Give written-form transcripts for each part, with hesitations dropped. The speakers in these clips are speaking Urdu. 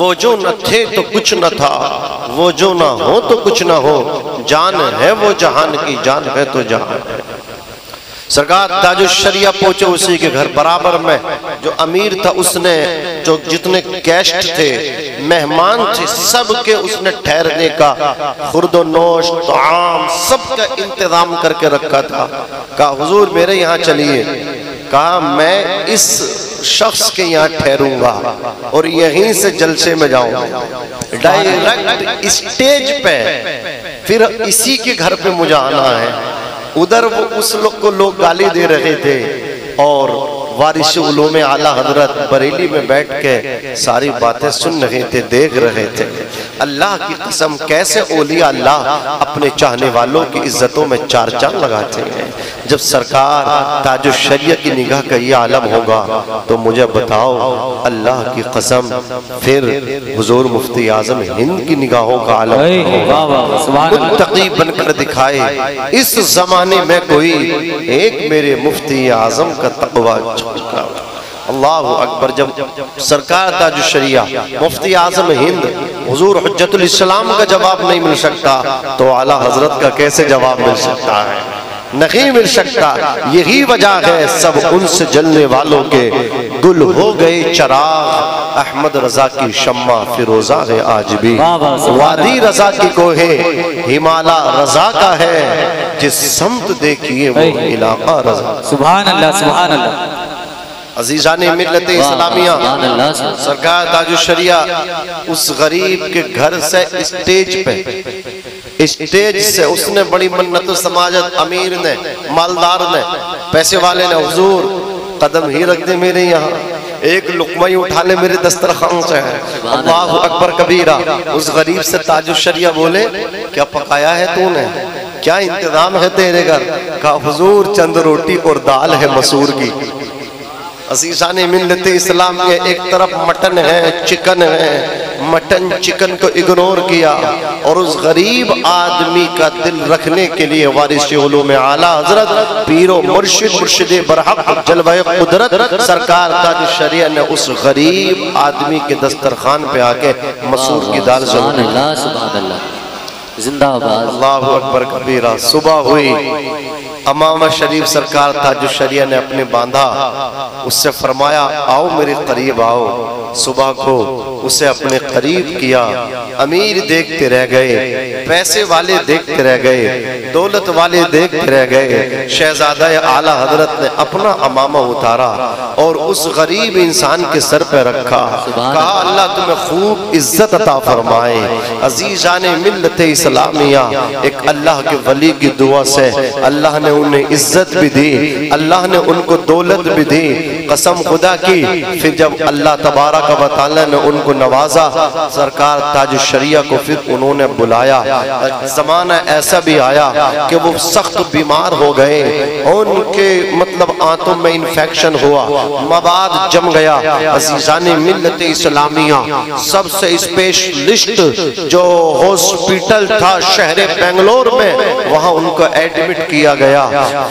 وہ جو نہ تھے تو کچھ نہ تھا، وہ جو نہ ہو تو کچھ نہ ہو، جان ہے وہ جہان کی، جان ہے تو جہان ہے۔ سرکار تاج الشریعہ پہنچے اسی کے گھر، برابر میں جو امیر تھا اس نے جو جتنے گیسٹ تھے، مہمان تھے، سب کے اس نے ٹھہرنے کا خورد و نوش، طعام سب کا انتظام کر کے رکھا تھا۔ کہا حضور میرے یہاں چلیے، کہا میں اس شخص کے یہاں ٹھہروں گا اور یہیں سے جلسے میں جاؤں گا، ڈائریکٹ اسٹیج پہ، پھر اسی کے گھر پہ مجھے آنا ہے۔ ادھر وہ اس لوگ کو لوگ گالی دے رہے تھے اور وارث علوم اعلیٰ حضرت بریلی میں بیٹھ کے ساری باتیں سن رہے تھے، دیکھ رہے تھے۔ اللہ کی قسم کیسے اولیاء اللہ اپنے چاہنے والوں کی عزتوں میں چار چاند لگاتے ہیں۔ جب سرکار تاج الشریعہ کی نگاہ کا یہ عالم ہوگا تو مجھے بتاؤ اللہ کی قسم پھر حضور مفتی اعظم ہند کی نگاہوں کا عالم ہوگا۔ متقی بن کر دکھائے اس زمانے میں کوئی ایک میرے مفتی اعظم کا تقوی چمکا۔ اللہ اکبر۔ جب سرکار تاج الشریعہ مفتی اعظم ہند حضور حجت الاسلام کا جواب نہیں مل سکتا تو اعلیٰ حضرت کا کیسے جواب مل سکتا ہے؟ نہیں مل سکتا۔ یہی وجہ ہے سب ان سے جلنے والوں کے گل ہو گئے چراغ، احمد رضا کی شمع فیروزہ ہے آج بھی، وادی رضا کی کوہ ہمالا رضا کا ہے، جس سمت دیکھیے وہ علاقہ رضا۔ سبحان اللہ سبحان اللہ۔ عزیزان ملت اسلامیہ، سرکار تاج الشریعہ اس غریب کے گھر سے اسٹیج پہ، اسٹیج سے اس نے بڑی منت و سماجت، امیر نے، مالدار نے، پیسے والے نے، حضور قدم ہی رکھ دے میرے یہاں، ایک لقمہ ہی اٹھا لے میرے دسترخوان سے ہے۔ اللہ اکبر کبیرہ۔ اس غریب سے تاج الشریعہ بولے کیا پکایا ہے تو نے، کیا انتظام ہے تیرے گھر؟ کہا حضور چند روٹی اور دال ہے مسور کی۔ عزیزان ملت اسلام کے ایک طرف مٹن ہے، چکن ہے، مٹن چکن کو اگنور کیا اور اس غریب آدمی کا دل رکھنے کے لیے وارث علوم اعلیٰ حضرت پیر و مرشد برحق جلوہ قدرت سرکار تاج الشریعہ نے اس غریب آدمی کے دسترخوان پہ آکے مسور کی دال سبحان اللہ سبحان اللہ، زندہ آباد۔ اللہ اکبر کبیرہ۔ صبح ہوئی، امامہ شریف سرکار تاج الشریعہ نے اپنے باندھا، اس سے فرمایا آؤ میرے قریب آؤ۔ صبح کو اسے اپنے قریب کیا، امیر دیکھتے رہ گئے، پیسے والے دیکھتے رہ گئے، دولت والے دیکھتے رہ گئے۔ شہزادہ اعلیٰ حضرت نے اپنا امامہ اتارا اور اس غریب انسان کے سر پہ رکھا، کہا اللہ تمہیں خوب عزت عطا فرمائے۔ عزیزان ملت اسلامیہ، ایک اللہ کے ولی کی دعا سے اللہ نے انہیں عزت بھی دی، اللہ نے ان کو دولت بھی دی، قسم خدا کی۔ پھر جب اللہ تبارک و تعالی نے ان کو نوازا، سرکار تاج الشریعہ کو پھر انہوں نے بلایا۔ زمانہ ایسا بھی آیا کہ وہ سخت بیمار ہو گئے، ان کے مطلب آنتوں میں انفیکشن ہوا، مواد جم گیا۔ عزیزان ملت اسلامیہ، سب سے اسپیشلسٹ جو ہاسپٹل تھا شہر بنگلور میں، وہاں ان کو ایڈمٹ کیا گیا۔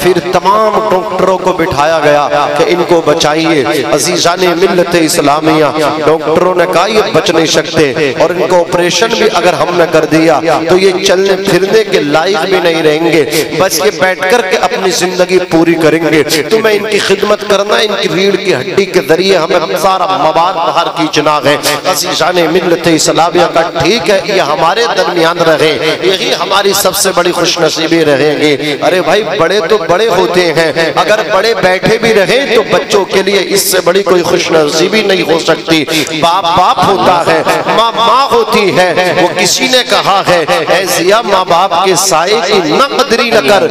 پھر تمام ڈاکٹروں کو بٹھایا گیا کہ ان کو بچائیے۔ عزیزان ملت اسلامیہ، ڈاکٹروں نے کہا یہ بچ نہیں سکتے اور ان کو آپریشن بھی اگر ہم نے کر دیا تو یہ چلنے پھرنے کے لائق بھی نہیں رہیں گے، بس یہ بیٹھ کر کے اپنی زندگی پوری کریں گے۔ تمہیں ان کی خدمت کرنا، ان کی ریڑھ کی ہڈی کے ذریعے ہمیں سارا مواد باہر کھینچنا ہے۔ عزیزان ملت اسلامیہ کا ٹھیک ہے یہ ہمارے درمیان رہے، یہی ہماری سب سے بڑی خوش نصیبی رہیں گے۔ ارے بھائی بڑے تو بڑے ہوتے ہیں، اگر بڑے بیٹھے بھی رہیں تو بچوں کے لیے اس سے بڑی کوئی خوش نصیبی نہیں ہو سکتی۔ باپ باپ ہوتا ہے، ماں ماں ہوتی ہے۔ وہ کسی نے کہا ہے اے ضیا ماں باپ کے سائے کی نہ قدری نہ کر،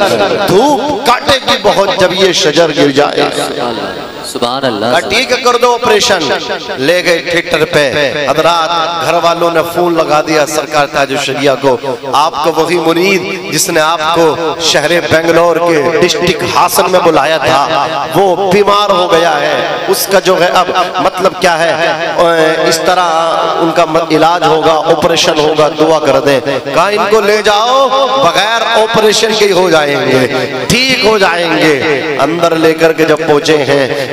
دھوپ کاٹے گی بہت جب یہ شجر گر جائے۔ سبحان اللہ۔ ٹھیک ہے کر دو آپریشن، لے گئے تھیٹر پہ۔ حضرات گھر والوں نے فون لگا دیا سرکار تاج الشریعہ کو، آپ کو وہی مرید جس نے آپ کو شہر بنگلور کے ڈسٹرکٹ ہاسن میں بلایا تھا وہ بیمار ہو گیا ہے، اس کا جو ہے اب مطلب کیا ہے، اس طرح ان کا علاج ہوگا، آپریشن ہوگا، دعا کر دیں۔ کہا ان کو لے جاؤ، بغیر آپریشن کے ہو جائیں گے، ٹھیک ہو جائیں گے۔ اندر لے کر کے جب پہنچے ہیں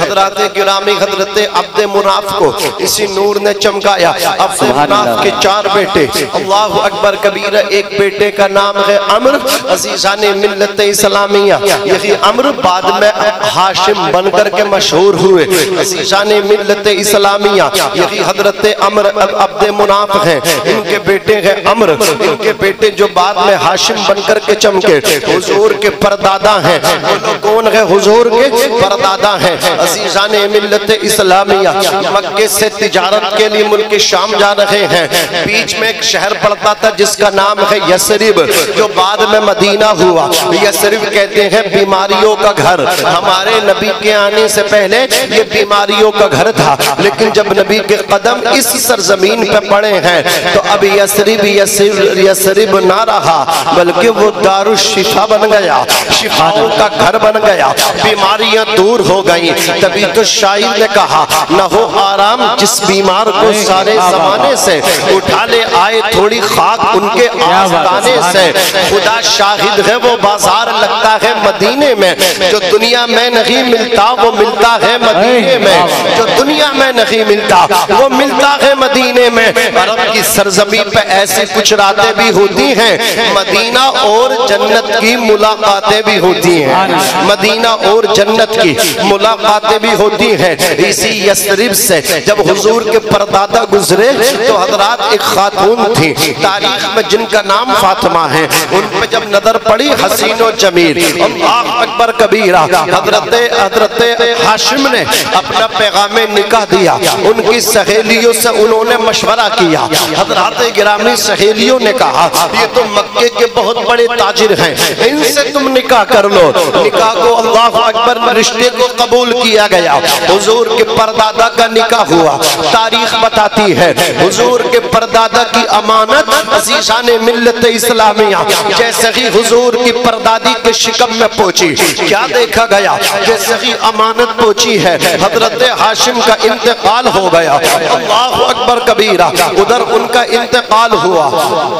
حضرات گرامی حضرت عبد مناف کو اسی نور نے چمکایا۔ عبد مناف کے 4 بیٹے، اللہ اکبر کبیرہ۔ ایک بیٹے کا نام ہے عمرو، عزیزان ملت اسلامیہ۔ یہی عمرو بعد میں ہاشم بن کر کے مشہور ہوئے، عزیزان ملت اسلامیہ۔ یہی حضرت عمرو عبد مناف ہیں، ان کے بیٹے ہیں عمرو، ان کے بیٹے جو بعد میں ہاشم بن کر کے چمکے، حضور کے پردادا ہیں۔ وہ لوگ کون ہے؟ حضور کے پردادا ہیں۔ عزیزان ملت اسلامیہ مکے سے تجارت کے لیے ملک شام جا رہے ہیں، بیچ میں ایک شہر پڑتا تھا جس کا نام ہے یثرب، جو بعد میں مدینہ ہوا۔ یثرب کہتے ہیں بیماریوں کا گھر۔ ہمارے نبی کے آنے سے پہلے یہ بیماریوں کا گھر تھا، لیکن جب نبی کے قدم اس سرزمین پہ پڑے ہیں تو اب یثرب نہ رہا، بلکہ وہ دار الشفا بن گیا، شفاؤں کا گھر بن گیا، بیماریاں دور ہو گئیں۔ تبھی تو شاعر نے کہا نہ ہو آرام جس بیمار کو سارے زمانے سے، اٹھا لے آئے تھوڑی خاک ان کے آستانے سے۔ خدا شاہد ہے وہ بازار لگتا ہے مدینے میں، جو دنیا میں نہیں ملتا وہ ملتا ہے مدینے میں، جو دنیا میں نہیں ملتا وہ ملتا ہے مدینے میں۔ عرب کی سرزمین پہ ایسی کچھ راتیں بھی ہوتی ہیں، مدینہ اور جنت کی ملاقاتیں بھی ہوتی ہیں، مدینہ اور جنت کی ملاقاتیں بھی ہوتی ہیں۔ اسی یثرب سے جب حضور کے پردادا گزرے تو حضرات ایک خاتون تھی تاریخ میں جن کا نام فاطمہ ہے، ان پہ جب نظر پڑی حسین و جمیل، اللہ اکبر کبیرہ، حضرت ہاشم نے اپنا پیغام نکاح دیا۔ ان کی سہیلیوں سے انہوں نے مشورہ کیا، حضرات گرامی سہیلیوں نے کہا یہ تو مکے کے بہت بڑے تاجر ہیں، ان سے تم نکاح کر لو۔ نکاح کو اللہ اکبر رشتے کو قبول کیا گیا، حضور کے پردادا کا نکاح ہوا۔ تاریخ بتاتی ہے حضور کے پردادا کی امانت عزیزان ملت اسلامیہ جیسے ہی حضور کی پردادی کے شکم میں پہنچی، کیا دیکھا گیا؟ جیسے ہی امانت پہنچی ہے حضرت ہاشم کا انتقال ہو گیا، اللہ اکبر کبیرہ۔ ادھر ان کا انتقال ہوا،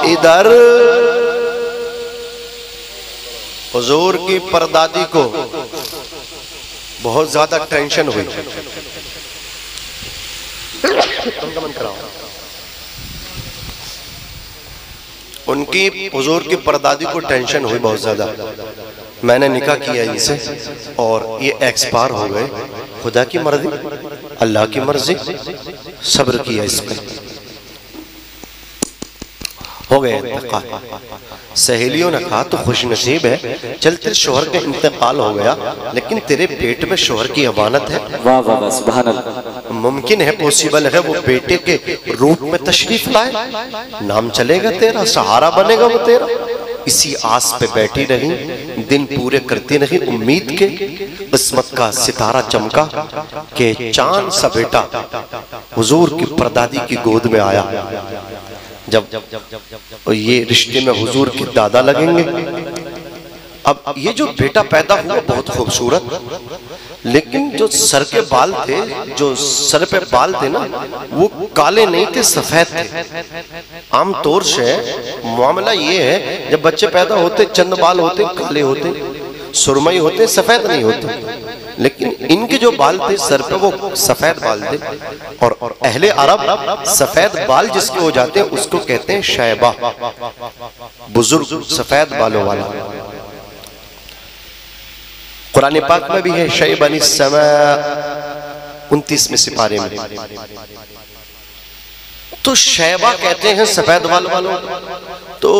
ادھر حضور کی پردادی کو بہت زیادہ ٹینشن ہوئی۔ ان کی حضور کی پردادی کو ٹینشن ہوئی بہت زیادہ، میں نے نکاح کیا ان سے اور یہ ایکسپائر ہو گئے، خدا کی مرضی اللہ کی مرضی، صبر کیا اس پہ، ہو گئے انتقال۔ سہیلیوں نے کہا تو خوش نصیب ہے، چل تیرے شوہر کا انتقال ہو گیا لیکن تیرے پیٹ میں شوہر کی امانت ہے۔ واہ واہ واہ سبحان اللہ۔ ممکن ہے پوسیبل ہے وہ بیٹے کے روپ میں تشریف لائے، نام چلے گا تیرا، سہارا بنے گا وہ تیرا۔ اسی آس پہ بیٹھی رہی، دن پورے کرتی رہی، امید کے قسمت کا ستارہ چمکا کہ چاند سا بیٹا حضور کی پردادی کی گود میں آیا۔ جب یہ رشتے میں حضور کی دادا لگیں گے، اب یہ جو بیٹا پیدا ہوا بہت خوبصورت، لیکن جو سر کے بال تھے، جو سر پہ بال تھے نا، وہ کالے نہیں تھے، سفید تھے۔ عام طور سے معاملہ یہ ہے جب بچے پیدا ہوتے چند بال ہوتے کالے ہوتے، سرمئی ہوتے، سفید نہیں ہوتے، لیکن ان کے جو بال تھے سر پہ وہ سفید بال تھے، اور اہل عرب سفید بال جس کے ہو جاتے ہیں اس کو کہتے ہیں شیبہ، بزرگ سفید بالوں والا۔ قرآن پاک میں بھی ہے شیبانی السماء 29 سپارے میں، تو شیبہ کہتے ہیں سفید بال والوں۔ تو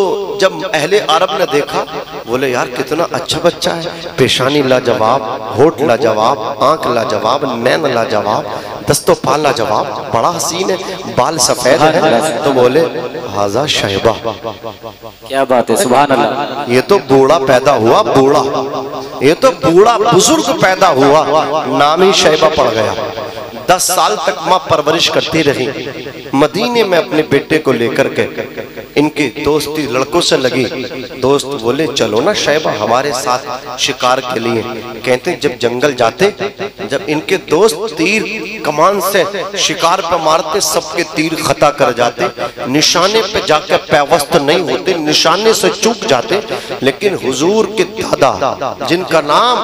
جب اہل عرب نے دیکھا بولے یار کتنا اچھا بچہ ہے، پیشانی لاجواب، ہونٹ لاجواب، آنکھ لاجواب، نین لاجواب، دست و پال لاجواب، بڑا حسین ہے، بال سفید ہے، تو بولے ھذا شیبہ، کیا بات ہے سبحان اللہ۔ یہ تو بوڑھا پیدا ہوا، بوڑھا، یہ تو بوڑھا بزرگ پیدا ہوا، نام ہی شیبہ پڑ گیا۔ 10 سال تک ماں پرورش کرتی رہی، مدینے میں اپنے بیٹے کو لے کر کے ان کی دوستی لڑکوں سے لگی، دوست بولے چلو نا شیبہ ہمارے ساتھ شکار کے لیے۔ کہتے ہیں جب جنگل جاتے، جب ان کے دوست تیر کمان سے شکار پہ مارتے، سب کے تیر خطا کر جاتے، نشانے پہ جا کے پیوست نہیں ہوتے، نشانے سے چوک جاتے، لیکن حضور کے دادا جن کا نام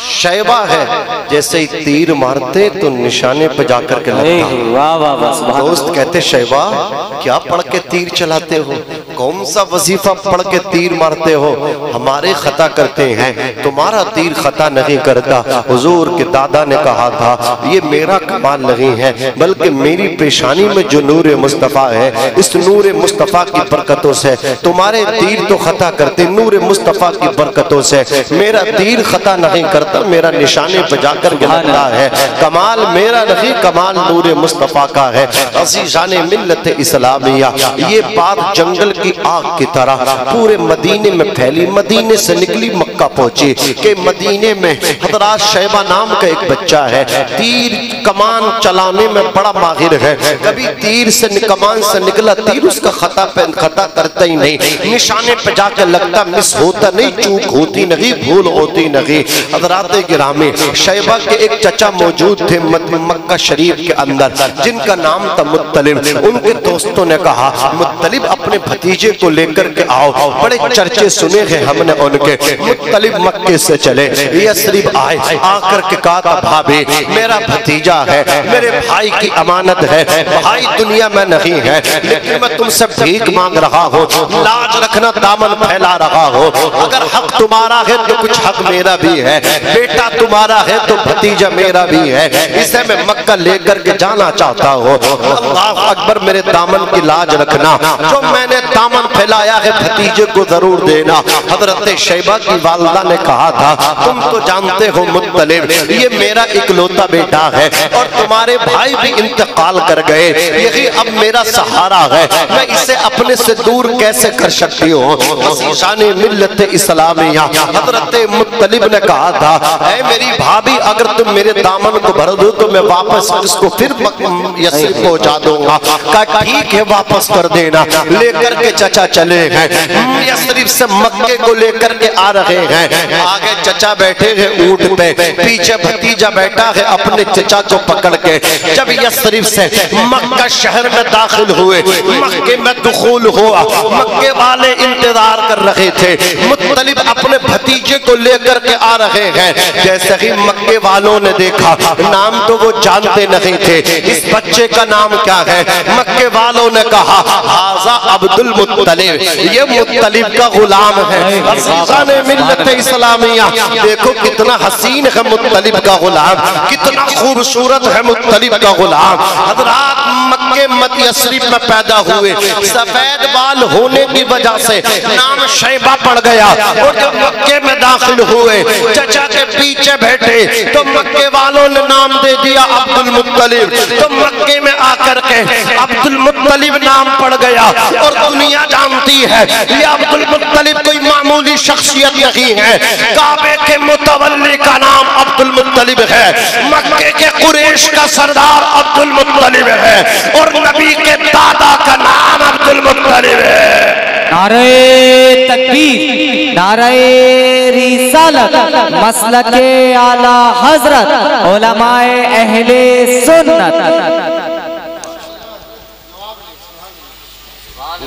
شیبہ ہے جیسے ہی تیر مارتے تو نشانے پہ جا کر کے لگتا. واہ واہ واہ سبحان دوست کہتے شیبہ کیا پڑھ کے تیر چلاتے ہو, کون سا وظیفہ پڑھ کے تیر مارتے ہو؟ ہمارے خطا کرتے ہیں, تمہارا تیر خطا نہیں کرتا. حضور کے دادا نے کہا تھا یہ میرا کمال نہیں ہے بلکہ میری پیشانی میں جو نور مصطفیٰ ہے, اس نور مصطفیٰ کی برکتوں سے تمہارے تیر تو خطا کرتے, نور مصطفیٰ کی برکتوں سے میرا تیر خطا نہیں کرتا, میرا نشانے پہ جا کر لگتا ہے. کمال میرا نہیں, کمال نور مصطفیٰ کا ہے. عزیزان ملت اسلامیہ, یہ بات جنگل کی آگ کی طرح پورے مدینے میں پھیلی. مدینے سے نکلی مکہ پہنچی کہ مدینے میں حضرات شیبہ نام کا ایک بچہ ہے, تیر کمان چلانے میں بڑا ماہر ہے. کبھی تیر سے کمان سے نکلا تیر اس کا خطا کرتا ہی نہیں, نشانے پہ جا کے لگتا, مس ہوتا نہیں, چوک ہوتی نہیں, بھول ہوتی نہیں. حضرات گرامی, شیبہ کے ایک چچا موجود تھے مکہ شریف کے اندر جن کا نام تھا مطلب. ان کے دوستوں نے کہا مطلب اپنے بھتیجے کو لے کر کے آؤ, بڑے چرچے سنے ہیں ہم نے ان کے. مطلب مکے سے چلے, یثرب آئے, آ کر کے کہا تھا بھابی میرا بھتیجا ہے, میرے بھائی کی امانت ہے, بھائی دنیا میں نہیں ہے لیکن میں تم سے بھیک مانگ رہا ہوں, لاج رکھنا, دامن پھیلا رہا ہوں. اگر حق تمہارا ہے تو کچھ حق میرا بھی ہے, بیٹا تمہارا ہے تو بھتیجا میرا بھی ہے, اسے میں مکہ لے کر کے جانا چاہتا ہوں. اللہ اکبر, میرے دامن کی لاج رکھنا, جو میں نے دامن پھیلایا ہے بھتیجے کو ضرور دینا. حضرت شیبہ کی والدہ نے کہا تھا تم تو جانتے ہو مطلب یہ میرا اکلوتا بیٹا ہے اور تمہارے بھائی بھی انتقال کر گئے, یہی اب میرا سہارا ہے, میں اسے اپنے سے دور کیسے کر سکتی ہوں. عزیزان ملت اسلامیہ, حضرت مطلب نے کہا تھا اے میری بھابی اگر تم میرے دامن کو بھر دو تو میں واپس اس کو پھر یثرب پہنچا دوں گا. کہا ٹھیک ہے واپس کر دینا. لے کر کے چچا چلے ہیں, یثرب سے مکے کو لے کر کے آ رہے ہیں. آگے چچا بیٹھے ہیں اونٹ پہ, پیچھے بھتیجا بیٹھا ہے اپنے چچا کو پکڑ کے. جب یثرب سے مکہ شہر میں داخل ہوئے, مکے میں دخول ہوا, مکے والے انتظار کر رہے تھے. مطلب اپنے بھتیجے کو لے کر کے آ رہے ہیں. جیسے ہی مکے والوں نے دیکھا, نام تو وہ جانتے نہیں تھے, اس بچے کا نام کیا ہے؟ مکے والوں نے کہا ھذا عبد المطلب, یہ مطلب کا غلام ہے. عزیزان ملت اسلامیہ, دیکھو کتنا حسین ہے مطلب کا غلام, کتنا خوبصورت ہے مطلب کا غلام. حضرات مکے یثرب میں پیدا ہوئے, سفید بال ہونے کی وجہ سے نام شیبہ پڑ گیا. اور جب مکے میں داخل ہوئے, چچا کے پیچھے بیٹھے تو مکے والوں نے نام دے دیا عبد المطلب. تو مکے میں آ کر کے عبد المطلب نام پڑ گیا. اور دنیا جانتی ہے یہ عبد المطلب کوئی معمولی شخصیت نہیں ہے, کعبے کے متولی کا نام عبد المطلب ہے, مکے کے قریش کا سردار عبد المطلب ہے, اور نبی کے دادا کا نام عبد المطلب ہے. نعرہ تکبیر, نعرہ رسالت, مسلک اعلی حضرت, علماء اہل سنت.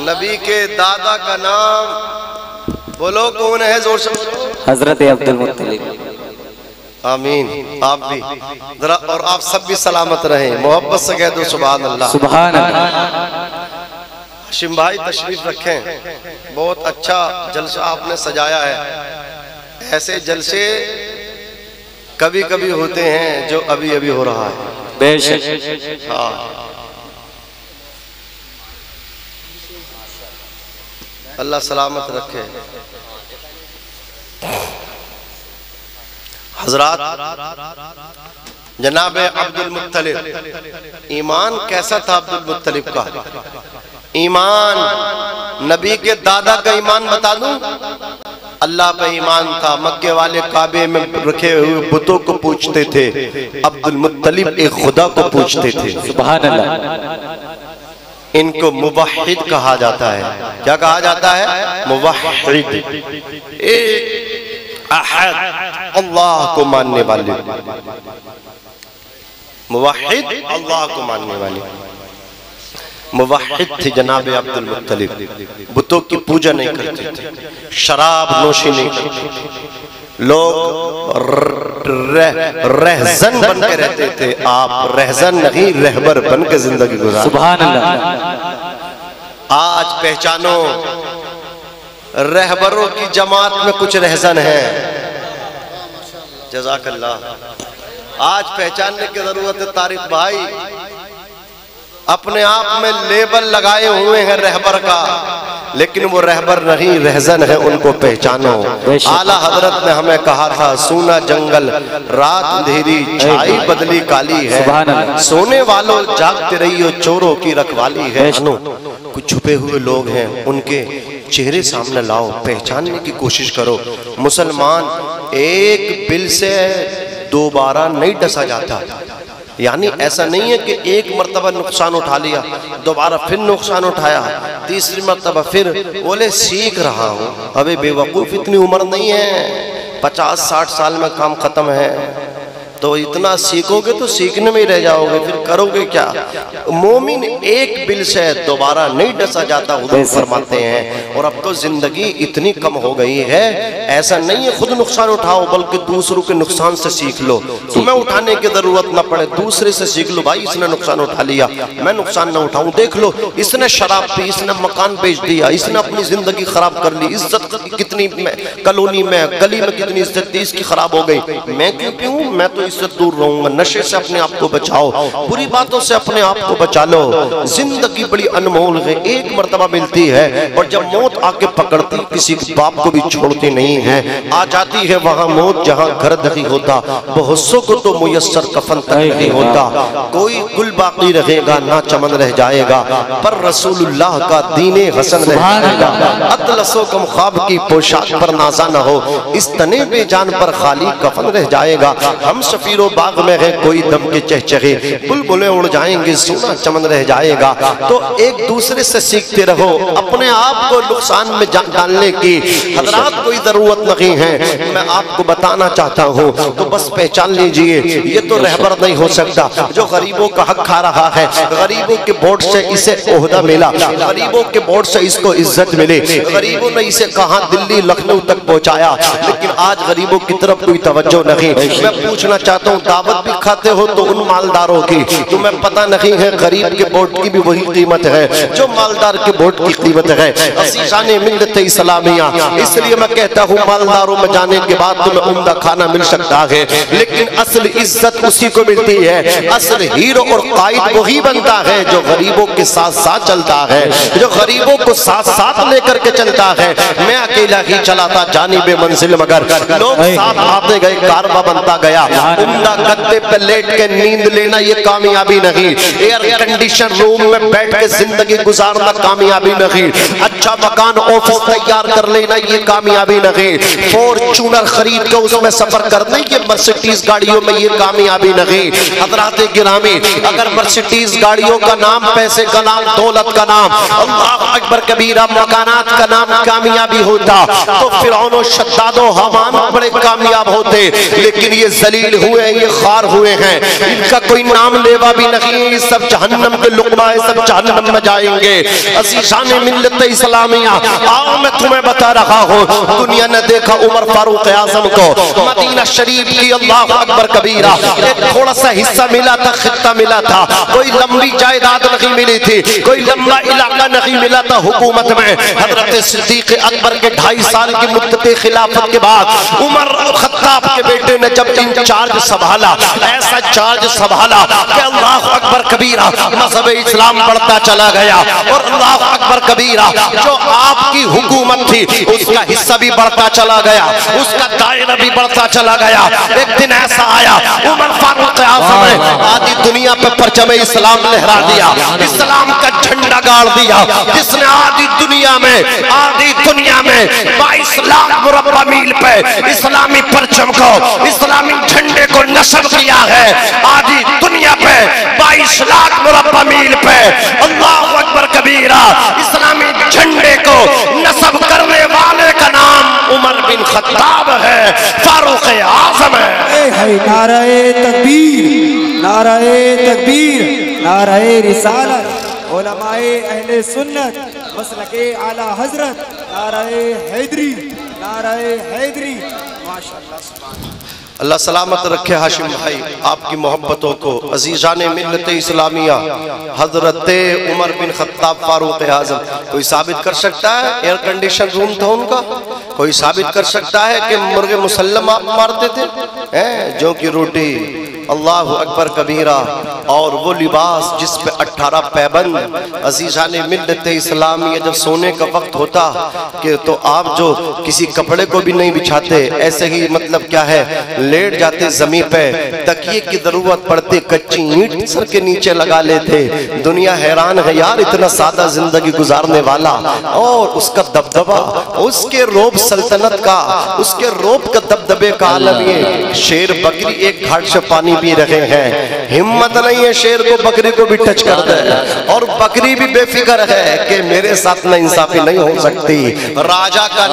نبی کے دادا کا نام بولو کون ہے, زور سے حضرت عبد المطلب. آمین. آپ بھی ذرا, اور آپ سب بھی سلامت رہیں, محبت سے کہہ دو سبحان اللہ. سبحان اللہ. ہاشم بھائی تشریف رکھیں, بہت اچھا جلسہ آپ نے سجایا ہے. ایسے جلسے کبھی کبھی ہوتے ہیں جو ابھی ابھی ہو رہا ہے. بے شک. ہاں, اللہ سلامت رکھے. حضرات جناب عبد المطلب, ایمان کیسا تھا عبد المطلب کا؟ ایمان, نبی کے دادا کا ایمان بتا دوں, اللہ پہ ایمان تھا. مکے والے کعبے میں رکھے ہوئے بتوں کو پوچھتے تھے, عبد المطلب ایک خدا کو پوچھتے تھے. سبحان اللہ. ان کو موحد کہا جاتا ہے. کیا کہا جاتا ہے؟ موحد, احد, اللہ کو ماننے والے. موحد اللہ کو ماننے والے. موحد تھے جناب عبد المطلب. بتوں کی پوجا نہیں کرتے تھے, شراب نوشی نہیں کرتے تھے. لوگ رہزن بن کے رہتے تھے، آپ رہزن نہیں رہبر بن کے زندگی گزار۔ سبحان اللہ۔ آج پہچانو رہبروں کی جماعت میں کچھ رہزن ہیں، جزاک اللہ۔ آج پہچاننے کی ضرورت ہے طارق بھائی، اپنے آپ میں لیبل لگائے ہوئے ہیں رہبر کا، لیکن وہ رہبر نہیں رہزن ہے، ان کو پہچانو۔ اعلیٰ حضرت نے ہمیں کہا تھا سونا جنگل رات اندھیری چھائی بدلی کالی ہے، سونے والوں جاگتے رہیو چوروں کی رکھوالی ہے۔ کچھ چھپے ہوئے لوگ ہیں، ان کے چہرے سامنے لاؤ، پہچاننے کی کوشش کرو۔ مسلمان ایک بل سے دوبارہ نہیں ڈسا جاتا، یعنی ایسا نہیں ہے کہ ایک مرتبہ نقصان اٹھا لیا، دوبارہ پھر نقصان اٹھایا، تیسری مرتبہ پھر بولے سیکھ رہا ہوں۔ ابھی بے وقوف اتنی عمر نہیں ہے، 50-60 سال میں کام ختم ہے، تو اتنا سیکھو گے تو سیکھنے میں ہی رہ جاؤ گے، پھر کرو گے کیا؟ مومن ایک بل سے دوبارہ نہیں ڈسا جاتا، حضور فرماتے ہیں۔ اور اب تو زندگی اتنی کم ہو گئی ہے، ایسا نہیں ہے خود نقصان اٹھاؤ بلکہ دوسروں کے نقصان سے سیکھ لو، تمہیں اٹھانے کی ضرورت نہ پڑے، دوسرے سے سیکھ لو۔ بھائی اس نے نقصان اٹھا لیا، میں نقصان نہ اٹھاؤں، دیکھ لو اس نے شراب پی، اس نے مکان بیچ دیا، اس نے اپنی زندگی خراب کر لی، عزت کتنی کالونی میں گلی میں کتنی عزت تھی اس کی خراب ہو گئی، میں کیوں پیوں؟ میں تو اس سے دور رہوں گا۔ نشے سے اپنے آپ کو بچاؤ، بری باتوں سے اپنے آپ کو بچا لو۔ زندگی بڑی انمول ہے، ایک مرتبہ ملتی ہے، اور جب موت آ کے پکڑتی کسی باپ کو بھی چھوڑتی نہیں ہے۔ آ جاتی ہے وہاں موت جہاں گھر نہیں ہوتا، بہت سو کو تو میسر کفن تک نہیں ہوتا۔ کوئی گل باقی رہے گا نہ چمن رہ جائے گا، پر رسول اللہ کا دین حسن رہ جائے گا۔ اطلس و کم خواب کی پوشاک پر نازا نہ ہو، اس تنے بے جان پر خالی کفن رہ جائے گا۔ ہم سفیر و باغ میں ہے کوئی دم کے چہچہے، بلبلیں اڑ جائیں گے سونا چمن رہ جائے گا۔ تو ایک دوسرے سے سیکھتے رہو، اپنے آپ کو نقصان میں ڈالنے کی حضرات کوئی ضرورت نہیں ہے۔ میں آپ کو بتانا چاہتا ہوں تو بس پہچان لیجئے، یہ تو رہبر نہیں ہو سکتا جو غریبوں کا حق کھا رہا ہے، غریبوں کے ووٹ سے اسے عہدہ ملا، غریبوں کے ووٹ سے اس کو عزت ملے، غریبوں نے اسے کہاں دلی لکھنؤ تک پہنچایا، لیکن آج غریبوں کی طرف کوئی توجہ نہیں۔ میں پوچھنا چاہتا ہوں دعوت بھی کھاتے ہو تو ان مالداروں کی، تمہیں پتہ نہیں ہے غریب کے ووٹ کی بھی وہی قیمت ہے جو مالدار کے ووٹ کی قیمت ہے۔ عزیزان ملت اسلامیہ، اس لیے میں کہتا ہوں مالداروں میں جانے کے بعد تمہیں عمدہ کھانا مل سکتا ہے، لیکن اصل عزت اسی کو ملتی ہے، اصل ہیرو اور قائد وہی بنتا ہے جو غریبوں کے ساتھ ساتھ چلتا ہے، جو غریبوں کو ساتھ ساتھ لے کر کے چلتا ہے۔ میں اکیلا ہی چلا تھا جانب منزل، مگر لوگ ساتھ آتے گئے، کارواں بنتا گیا۔ عمدہ گدے پہ لیٹ کے نیند لینا یہ کامیابی نہیں، ایئر کنڈیشن روم میں بیٹھ کے زندگی گزارنا کامیابی نہیں، اچھا مکان آفس تیار کر لینا یہ کامیابی نہیں، فورچونر خرید کے اس میں سفر کرنے یہ مرسیڈیز گاڑیوں میں یہ کامیابی نہیں۔ حضرات گرامی، اگر مرسیڈیز گاڑیوں کا نام، پیسے کا نام، دولت کا نام، اللہ اکبر کبیرہ، مکانات کا نام کامیابی ہوتا تو فرعون و شداد و حامان بڑے کامیاب ہوتے، لیکن یہ ذلیل ہوئے، یہ خار ہوئے ہیں، ان کا کوئی نام لیوا بھی نہیں ہے، یہ سب جہنم کے لقمہ ہے، سب جہنم میں جائیں گے۔ عزیزان ملت اسلامیہ، آؤ میں تمہیں بتا رہا ہوں، دنیا نے دیکھا عمر فاروق اعظم کو مدینہ شریف کی، اللہ اکبر کبیرہ، ایک تھوڑا سا حصہ ملا تھا، خطہ ملا تھا، کوئی لمبی جائیداد نہیں ملی تھی، کوئی لمبا علاقہ نہیں ملا تھا حکومت میں۔ حضرت صدیق اکبر کے 2.5 سال کی مدت خلافت کے بعد عمر خطاب کے بیٹے نے جب انچارج سنبھالا، ایسا چارج سنبھالا کہ اللہ اکبر کبیرہ مذہب اسلام بڑھتا چلا گیا، اور اللہ اکبر کبیرہ جو آپ کی حکومت تھی اس کا حصہ بھی بڑھتا چلا گیا، اس کا دائرہ بھی بڑھتا چلا گیا۔ ایک دن ایسا آیا عمر فاروق اعظم نے آدھی دنیا پہ پرچم اسلام لہرا دیا، اسلام کا جھنڈا گاڑ دیا، جس نے آدھی دنیا میں 22 لاکھ مربع میل پہ اسلامی پرچم کو، اسلامی جھنڈے کو نصب کیا ہے۔ آدھی دنیا پہ 22 لاکھ مربع میل پہ اللہ اکبر کبیرہ اسلامی جھنڈے کو نصب کرنے والے کا نام عمر بن خطاب ہے، فاروق اعظم ہے۔ نعرہ تکبیر، نعرہ تکبیر، نعرہ رسالت، علماء اہل سنت، مسلک اعلیٰ حضرت، نعرہ حیدری، نعرہ حیدری، ماشاءاللہ سبحان اللہ۔ اللہ سلامت رکھے ہاشم بھائی آپ کی محبتوں کو۔ عزیزان ملت اسلامیہ، حضرت عمر بن خطاب فاروق اعظم، کوئی ثابت کر سکتا ہے ایئر کنڈیشن روم تھا ان کا؟ کوئی ثابت کر سکتا ہے کہ مرغ مسلم آپ مارتے تھے؟ جو کی روٹی، اللہ اکبر کبیرہ، اور وہ لباس جس پہ 18 پیبند۔ عزیزان ملت اسلامیہ، جب سونے کا وقت ہوتا کہ تو آپ جو کسی کپڑے کو بھی نہیں بچھاتے، ایسے ہی مطلب کیا ہے لیٹ جاتے زمین پہ، تکیے کی ضرورت پڑتی کچی اینٹ سر کے نیچے لگا لیتے۔ دنیا حیران ہے یار، اتنا سادہ زندگی گزارنے والا، اور اس کا دبدبہ، اس کے روب سلطنت کا، اس کے روب کا دبدبے کا عالم۔ یہ شیر بکری ایک گھاٹ سے پانی پی رہے ہیں، ہمت نہیں ہے شیر کو بکری کو بھی ٹچ کر دے، اور بکری بھی بے فکر ہے کہ میرے ساتھ نہ انصافی نہیں ہو سکتی۔ راجہ کا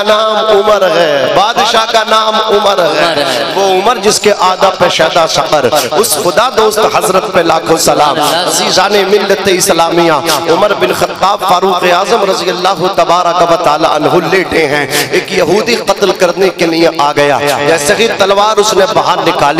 نام عمر ہے، بادشاہ کا نام عمر ہے، وہ عمر جس کے آداب پہ شیدا سفر، اس خدا دوست حضرت پہ لاکھوں سلام۔ عزیزان ملت اسلامیہ، عمر بن خطاب فاروق اعظم رضی اللہ تبارک و تعالی عنہ لیٹے ہیں، ایک یہودی قتل کرنے کے لیے آ گیا، جیسے ہی تلوار اس نے باہر نکالی،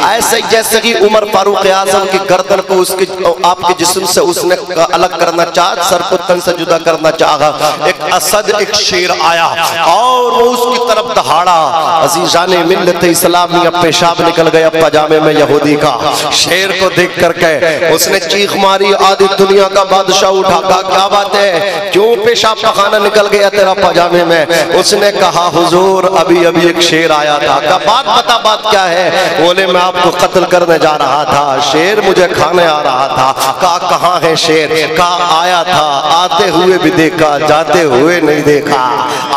ایسے جیسے ہی عمر فاروق اعظم کی گردن کو اس کے آپ کے جسم سے اس نے الگ کرنا چاہا، سر کو تن سے جدا کرنا چاہا، ایک اسد، ایک شیر آیا اور وہ اس کی طرف دہاڑا۔ عزیزان ملت اسلامیہ، پیشاب نکل گیا پاجامے میں یہودی کا۔ شیر کو دیکھ کر کے اس نے چیخ ماری، آدھی دنیا کا بادشاہ اٹھا کہا کیا بات ہے، کیوں پیشاب پخانہ نکل گیا تیرا پاجامے میں؟ اس نے کہا حضور ابھی ایک شیر آیا تھا۔ کہا بات بتا، بات کیا ہے؟ بولے میں آپ کو قتل کرنے جا رہا تھا، شیر مجھے کھانے آ رہا تھا۔ کہا کہاں ہے شیر؟ کہا آیا تھا، آتے ہوئے بھی دیکھا، جاتے ہوئے نہیں دیکھا،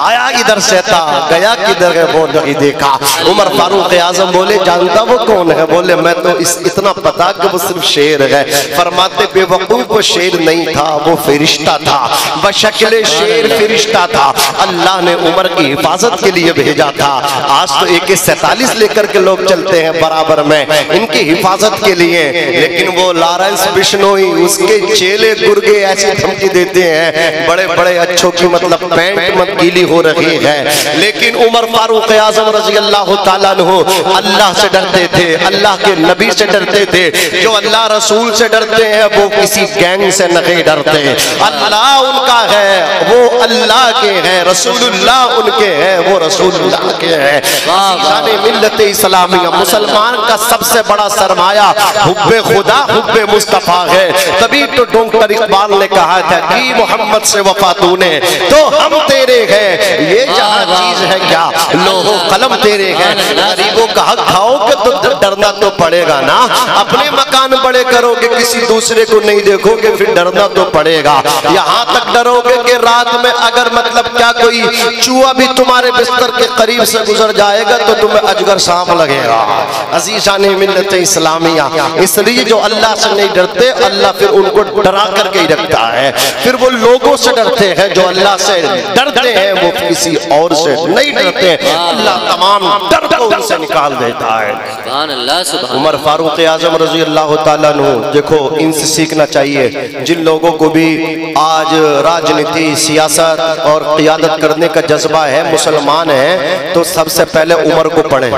آیا ادھر سے تھا، گیا کدھر ہے وہ نہیں دیکھا۔ عمر فاروق اعظم بولے جانتا وہ کون ہے؟ بولے میں تو اتنا پتا کہ وہ صرف شیر ہے۔ فرماتے بے وقوف وہ شیر نہیں تھا، وہ فرشتہ تھا، بشکل شیر فرشتہ تھا، اللہ نے عمر کی حفاظت کے لیے بھیجا تھا۔ آج تو AK-47 لے کر کے لوگ چلتے ہیں برابر میں ان کی حفاظت کے لیے، لیکن وہ لارنس بشنوئی اس کے چیلے گرگے ایسی دھمکی دیتے ہیں، بڑے بڑے اچھوں کی مطلب پینٹ مت گیلی ہو رہی ہے، لیکن عمر فاروق اعظم رضی اللہ تعالیٰ عنہ اللہ سے ڈرتے تھے، اللہ کے نبی سے ڈرتے تھے۔ جو اللہ رسول سے ڈرتے ہیں وہ کسی گینگ سے نہیں ڈرتے۔ اللہ ان کا ہے، وہ اللہ کے ہیں، رسول اللہ ان کے ہیں، وہ رسول اللہ کے ہیں۔ عزیزان ملت اسلامیہ، مسلمان کا سب سے بڑا سرمایہ حب خدا، حب مصطفیٰ ہے۔ تبھی تو ڈاکٹر اقبال نے کہا تھا کہ محمد سے وفا تو نے تو ہم تیرے ہیں، یہ جہاں چیز ہے کیا لوح و قلم تیرے ہیں۔ غریبوں کا حق کھاؤ گے تو ڈرنا تو پڑے گا نا، اپنے مکان بڑے کرو گے کسی دوسرے کو نہیں دیکھو گے پھر ڈرنا تو پڑے گا۔ یہاں تک ڈرو گے کہ رات میں اگر مطلب کیا کوئی چوہا بھی تمہارے بستر کے قریب سے گزر جائے گا تو تمہیں اجگر سانپ لگے گا۔ عزیزان ملت اسلامیہ، اس لیے جو اللہ سے نہیں ڈرتے اللہ پھر ان کو ڈرا کر کے ہی رکھتا ہے۔ پھر وہ لوگوں سے ڈرتے ہیں، جو اللہ سے ڈرتے ہیں وہ کسی اور سے نہیں ڈرتے، اللہ تمام ڈر کو ان سے نکال دیتا ہے۔ عمر فاروق اعظم رضی اللہ تعالیٰ عنہ، دیکھو ان سے سیکھنا چاہیے۔ جن لوگوں کو بھی آج راجنیتی، سیاست اور قیادت کرنے کا جذبہ ہے، مسلمان ہیں، تو سب سے پہلے عمر کو پڑھیں،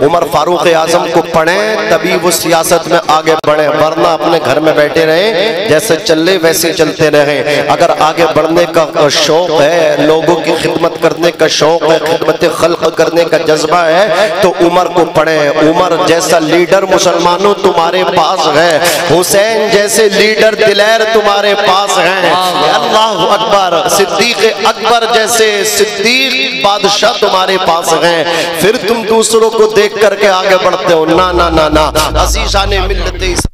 عمر فاروق اعظم کو پڑھیں، تبھی وہ سیاست میں آگے بڑھیں، ورنہ اپنے گھر میں بیٹھے رہیں، جیسے چلے ویسے چلتے رہیں۔ اگر آگے بڑھنے کا شوق ہے، لوگوں کی خدمت کرنے کا شوق ہے، خدمت خلق کرنے کا جذبہ ہے، تو عمر کو پڑھیں۔ عمر جیسا لیڈر مسلمانوں تمہارے پاس ہے، حسین جیسے لیڈر دلیر تمہارے پاس ہیں، اللہ اکبر، صدیق اکبر جیسے صدیق بادشاہ تمہارے پاس ہیں، پھر تم دوسروں کو دیکھ کر کے آگے بڑھتے ہو۔ نا نا نا نا، عزیزان ملت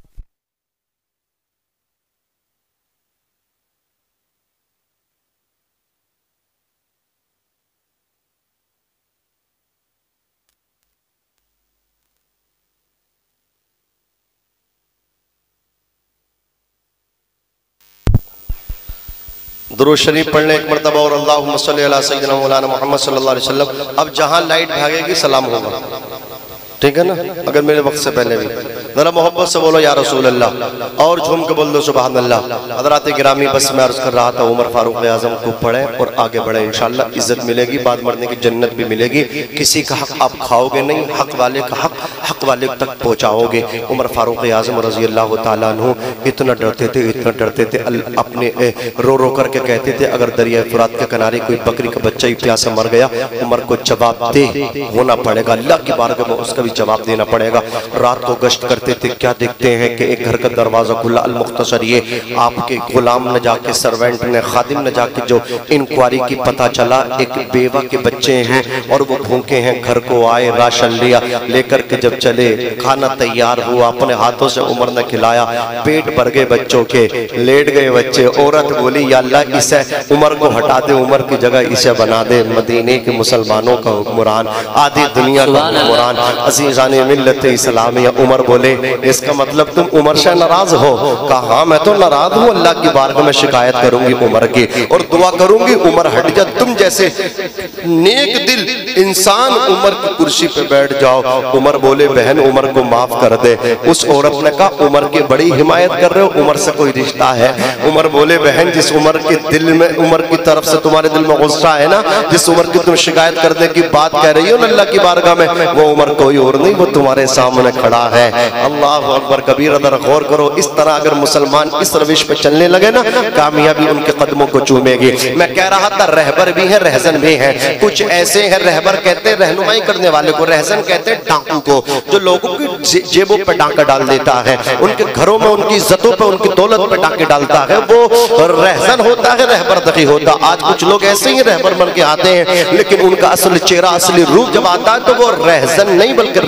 درود شریف پڑھنے ایک مرتبہ اور اللہم صلی علی سیدنا مولانا محمد صلی اللہ علیہ وسلم۔ اب جہاں لائٹ بھاگے گی سلام ہوگا، ٹھیک ہے نا، اگر میرے وقت سے پہلے بھی ذرا محبت سے بولو یا رسول اللہ، اور جھوم کے بول دو سبحان اللہ۔ حضرات گرامی، بس میں عرض کر رہا تھا عمر فاروق اعظم کو پڑھیں اور آگے بڑھیں، انشاءاللہ عزت ملے گی، بعد مرنے کی جنت بھی ملے گی۔ کسی کا حق آپ کھاؤ گے نہیں، حق والے کا حق والے تک پہنچاؤ گے۔ عمر فاروق اعظم رضی اللہ تعالیٰ عنہ اتنا ڈرتے تھے، اپنے رو رو کر کے کہتے تھے اگر دریائے فرات کے کنارے کوئی بکری کا بچہ ہی پیاسا مر گیا، عمر کو جواب دے ہونا پڑے گا، اللہ کی بارگاہ میں اس کا بھی جواب دینا پڑے گا۔ رات کو گشت کرتے تھے، کیا دیکھتے ہیں کہ ایک گھر کا دروازہ کھلا، المختصر یہ آپ کے غلام نہ جا کے، سرونٹ نے، خادم نہ جا کے جو انکوائری کی پتہ چلا ایک بیوہ کے بچے ہیں اور وہ بھوکے ہیں، گھر کو آئے، راشن لیا، لے کر کے جب چلے، کھانا تیار ہوا، اپنے ہاتھوں سے عمر نے کھلایا، پیٹ بھر گئے بچوں کے، لیٹ گئے بچے۔ عورت بولی یا اللہ اسے عمر کو ہٹا دے، عمر کی جگہ اسے بنا دے مدینے کے مسلمانوں کا حکمران، آدھی دنیا کا حکمران، عزیزان ملت اسلامیہ۔ عمر بولے اس کا مطلب تم عمر سے ناراض ہو؟ کہا ہاں میں تو ناراض ہوں، اللہ کی بارگاہ میں شکایت کروں گی عمر کی اور دعا کروں گی عمر ہٹ جا، تم جیسے نیک دل انسان عمر کی کرسی پہ بیٹھ جاؤ۔ عمر بولے بہن عمر کو معاف کر دے۔ اس عورت نے کہا عمر کی بڑی حمایت کر رہے ہو، عمر سے کوئی رشتہ ہے؟ عمر بولے بہن جس عمر کے دل میں، عمر کی طرف سے تمہارے دل میں غصہ ہے نا، جس عمر کی تم شکایت کرنے کی بات کہہ رہی ہو نا اللہ کی بارگاہ میں، وہ عمر کوئی اور نہیں، وہ تمہارے سامنے کھڑا ہے۔ اللہ اکبر کبیر، ادھر غور کرو، اس طرح اگر مسلمان اس روش پہ چلنے لگے نا، کامیابی ان کے قدموں کو چومے گی۔ میں کہہ رہا تھا رہبر بھی ہیں، رہزن بھی ہیں، کچھ ایسے ہیں، رہبر کہتے ہیں رہنمائی کرنے والے کو، رہزن کہتے ہیں ڈاکو کو، جو لوگوں کی جیبوں پہ ڈاکہ ڈال دیتا ہے، ان کے گھروں میں، ان کی عزتوں پہ، ان کی دولت پہ ڈاکے ڈالتا ہے، وہ رہزن ہوتا ہے، رہبر دخی ہوتا۔ آج کچھ لوگ ایسے ہی رہبر بن کے آتے ہیں، لیکن ان کا اصل چہرہ، اصلی روح جب آتا ہے تو وہ رہزن نہیں بلکہ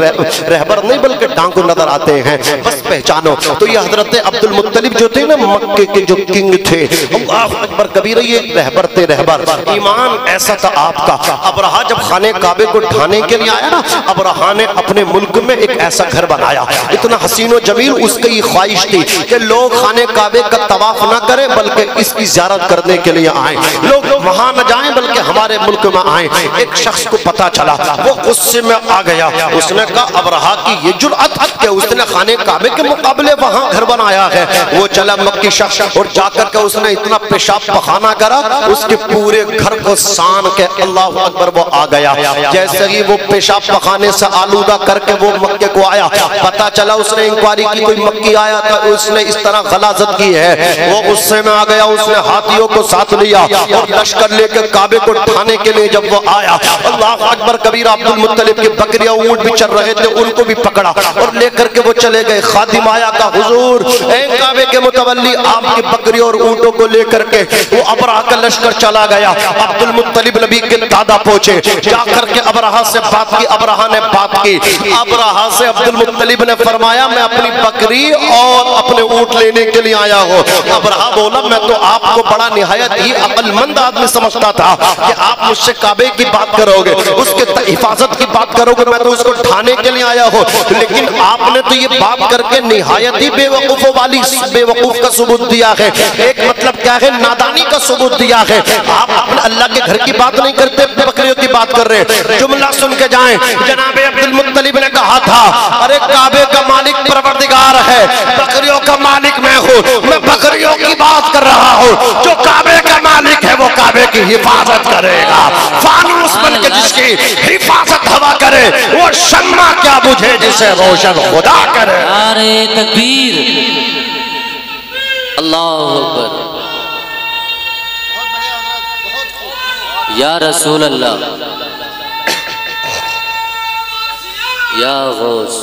رہبر نہیں بلکہ ڈاکو نظر آتے ہیں۔ بس پہچانو تو یہ حضرت عبد المطلب جو تھے نا، مکے کے جو کنگ تھے، اللہ اکبر کبیر، یہ رہبر تھے، رہبر۔ ایمان ایسا تھا آپ کا، ابرہا جب خانے کعبے کو ڈھانے کے لیے آیا نا، ابرہا نے اپنے ملک میں ایک ایسا گھر بنایا، اتنا حسین و جمیل، اس کی یہ خواہش تھی کہ لوگ خانے کعبے کا طواف نہ کریں بلکہ اس کی زیارت کرنے کے لیے آئیں، لوگ وہاں نہ جائیں بلکہ ہمارے ملک میں آئیں۔ ایک شخص کو پتا چلا، وہ غصے میں آ گیا، اس نے کہا ابرہا کی یہ جرأت کہ اس نے خانے کعبے کے مقابلے وہاں گھر بنایا ہے۔ وہ چلا مکی شخص اور جا کر کے اس نے اتنا پیشاب پخانہ کرا، اس کے پورے گھر کو سان کے اللہ اکبر وہ آ گیا۔ جیسے ہی وہ پیشاب پخانے سے آلودہ کر کے وہ مکے کو آیا، پتا چلا اس نے انکوائری کی کوئی مکی آیا تھا، اس نے اس طرح غلاظت کی ہے، وہ غصے میں آ گیا، اس نے ہاتھیوں کو ساتھ لیا اور لشکر لے کے کعبے کو ڈھانے کے لیے جب وہ آیا، اللہ اکبر کبیر، عبد المطلب کی بکریاں اونٹ بھی چر رہے تھے، ان کو بھی پکڑا اور لے کر کے وہ چلے گئے۔ خادم آیا کا حضور اے کعبے کے متولی، آپ کی بکری اور اونٹوں کو لے کر کے وہ ابرہا کا لشکر چلا گیا۔ عبد المطلب نبی کے دادا پہنچے، جا کر کے ابرہا سے بات کی، ابرہا نے بات کی، ابرہا سے عبد المطلب نے فرمایا میں اپنی بکری اور اپنے اونٹ لینے کے لیے آیا ہوں۔ ابرہا بولا میں تو آپ کو بڑا نہایت ہی عقل مند آدمی سمجھتا تھا کہ آپ مجھ سے کعبے کی بات کرو گے، اس کے حفاظت کی بات کرو گے، میں تو اس کو ڈھانے کے لیے آیا ہوں، لیکن آپ نے تو یہ بات کر کے نہایت ہی بے وقوفوں والی بے وقوف کا ثبوت دیا ہے۔ ایک مطلب کیا ہے، نادانی کا ثبوت دیا ہے۔ آپ اپنے اللہ کے گھر کی بات نہیں کرتے، بکریوں کی بات کر رہے۔ جملہ سن کے جائیں، جناب عبد المطلب نے کہا تھا ارے کعبے کا مالک پروردگار ہے، بکریوں کا مالک میں ہوں، میں بکریوں کی بات کر رہا ہوں، جو کعبے کا مالک ہے وہ کعبے کی حفاظت کرے گا۔ فانوس بن کے جس کی حفاظت ہوا کرے وہ شمع کیا بجھے جسے روشن خدا کرے۔ نعرہ تکبیر، اللہ اکبر، یا رسول اللہ، یا غوث،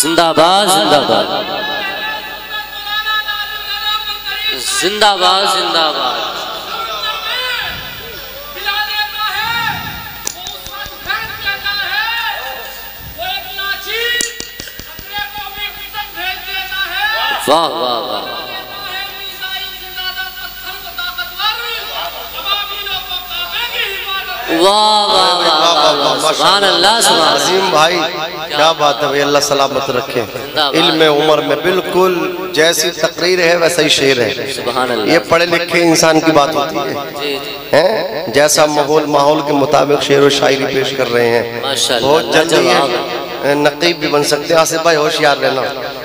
زندہ باد، زندہ باد، زندہ باد، زندہ باد۔ واہ واہ واہ، واہ واہ واہ، سبحان اللہ، سبحان اللہ۔ عظیم بھائی کیا بات ہے بھائی، اللہ سلامت رکھے۔ علم عمر میں بالکل جیسی تقریر ہے ویسا ہی شعر ہے۔ سبحان اللہ، یہ پڑھے لکھے انسان کی بات ہوتی ہے، جیسا ماحول کے مطابق شعر و شاعری پیش کر رہے ہیں، ماشاءاللہ، بہت جلدی ہے۔ نقیب بھی بن سکتے ہیں. آصف بھائی ہوشیار رہنا,